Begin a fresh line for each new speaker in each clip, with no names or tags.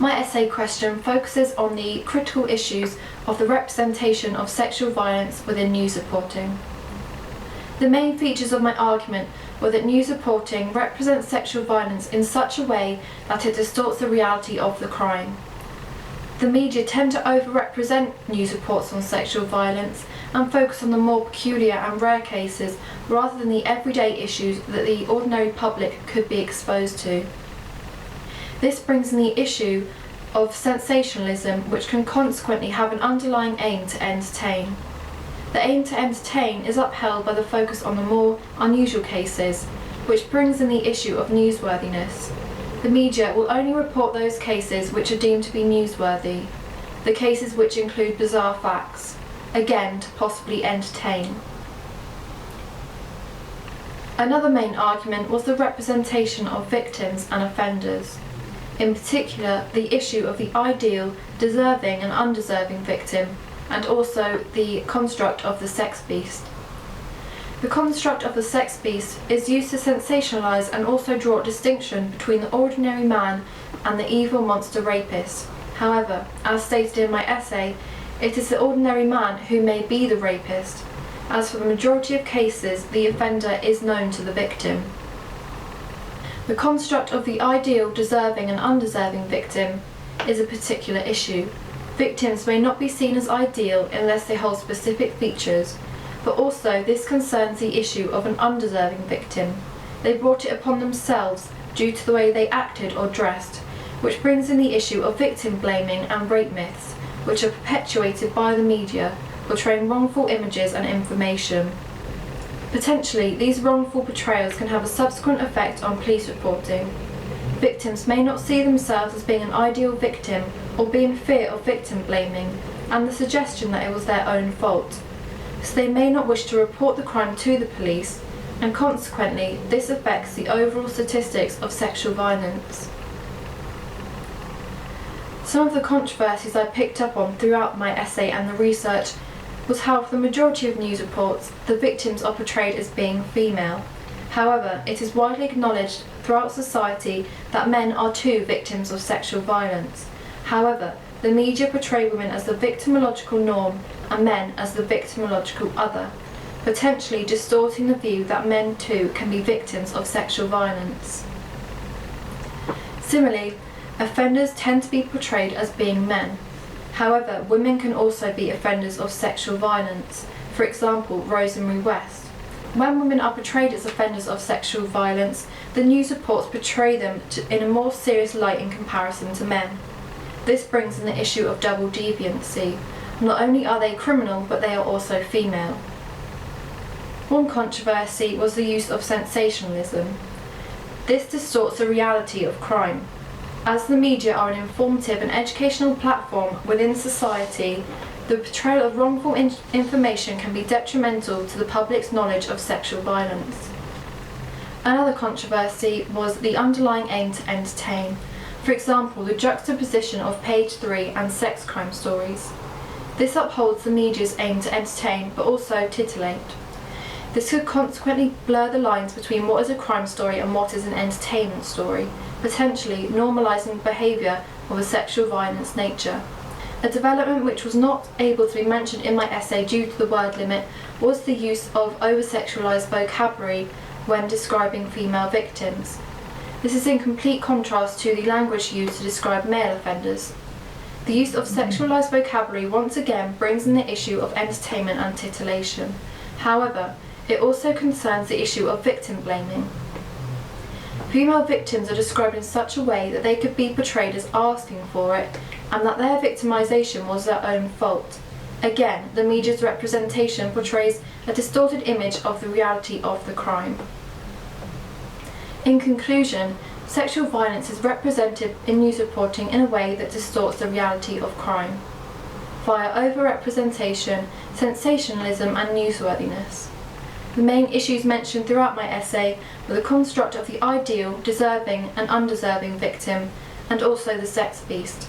My essay question focuses on the critical issues of the representation of sexual violence within news reporting. The main features of my argument were that news reporting represents sexual violence in such a way that it distorts the reality of the crime. The media tend to over-represent news reports on sexual violence and focus on the more peculiar and rare cases rather than the everyday issues that the ordinary public could be exposed to. This brings in the issue of sensationalism, which can consequently have an underlying aim to entertain. The aim to entertain is upheld by the focus on the more unusual cases, which brings in the issue of newsworthiness. The media will only report those cases which are deemed to be newsworthy, the cases which include bizarre facts, again to possibly entertain. Another main argument was the representation of victims and offenders. In particular, the issue of the ideal, deserving and undeserving victim, and also the construct of the sex beast. The construct of the sex beast is used to sensationalise and also draw a distinction between the ordinary man and the evil monster rapist. However, as stated in my essay, it is the ordinary man who may be the rapist, as for the majority of cases the offender is known to the victim. The construct of the ideal, deserving and undeserving victim is a particular issue. Victims may not be seen as ideal unless they hold specific features, but also this concerns the issue of an undeserving victim. They brought it upon themselves due to the way they acted or dressed, which brings in the issue of victim blaming and rape myths, which are perpetuated by the media, portraying wrongful images and information. Potentially, these wrongful portrayals can have a subsequent effect on police reporting. Victims may not see themselves as being an ideal victim or be in fear of victim blaming and the suggestion that it was their own fault, so they may not wish to report the crime to the police, and consequently this affects the overall statistics of sexual violence. Some of the controversies I picked up on throughout my essay and the research was how for the majority of news reports the victims are portrayed as being female. However, it is widely acknowledged throughout society that men are too victims of sexual violence. However, the media portray women as the victimological norm and men as the victimological other, potentially distorting the view that men too can be victims of sexual violence. Similarly, offenders tend to be portrayed as being men. However, women can also be offenders of sexual violence, for example, Rosemary West. When women are portrayed as offenders of sexual violence, the news reports portray them in a more serious light in comparison to men. This brings in the issue of double deviancy. Not only are they criminal, but they are also female. One controversy was the use of sensationalism. This distorts the reality of crime. As the media are an informative and educational platform within society, the portrayal of wrongful information can be detrimental to the public's knowledge of sexual violence. Another controversy was the underlying aim to entertain. For example, the juxtaposition of page 3 and sex crime stories. This upholds the media's aim to entertain but also titillate. This could consequently blur the lines between what is a crime story and what is an entertainment story, potentially normalising behaviour of a sexual violence nature. A development which was not able to be mentioned in my essay due to the word limit was the use of over-sexualised vocabulary when describing female victims. This is in complete contrast to the language used to describe male offenders. The use of sexualised vocabulary once again brings in the issue of entertainment and titillation. However, it also concerns the issue of victim blaming. Female victims are described in such a way that they could be portrayed as asking for it, and that their victimisation was their own fault. Again, the media's representation portrays a distorted image of the reality of the crime. In conclusion, sexual violence is represented in news reporting in a way that distorts the reality of crime, via over-representation, sensationalism and newsworthiness. The main issues mentioned throughout my essay were the construct of the ideal, deserving and undeserving victim, and also the sex beast.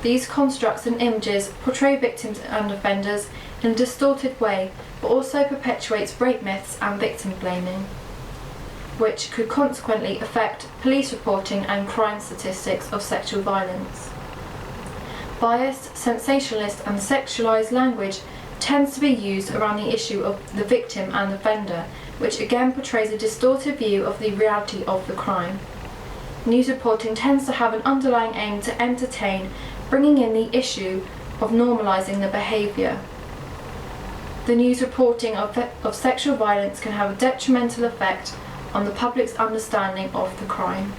These constructs and images portray victims and offenders in a distorted way, but also perpetuates rape myths and victim blaming, which could consequently affect police reporting and crime statistics of sexual violence. Biased, sensationalist and sexualised language tends to be used around the issue of the victim and offender, which again portrays a distorted view of the reality of the crime. News reporting tends to have an underlying aim to entertain, bringing in the issue of normalising the behaviour. The news reporting of sexual violence can have a detrimental effect on the public's understanding of the crime.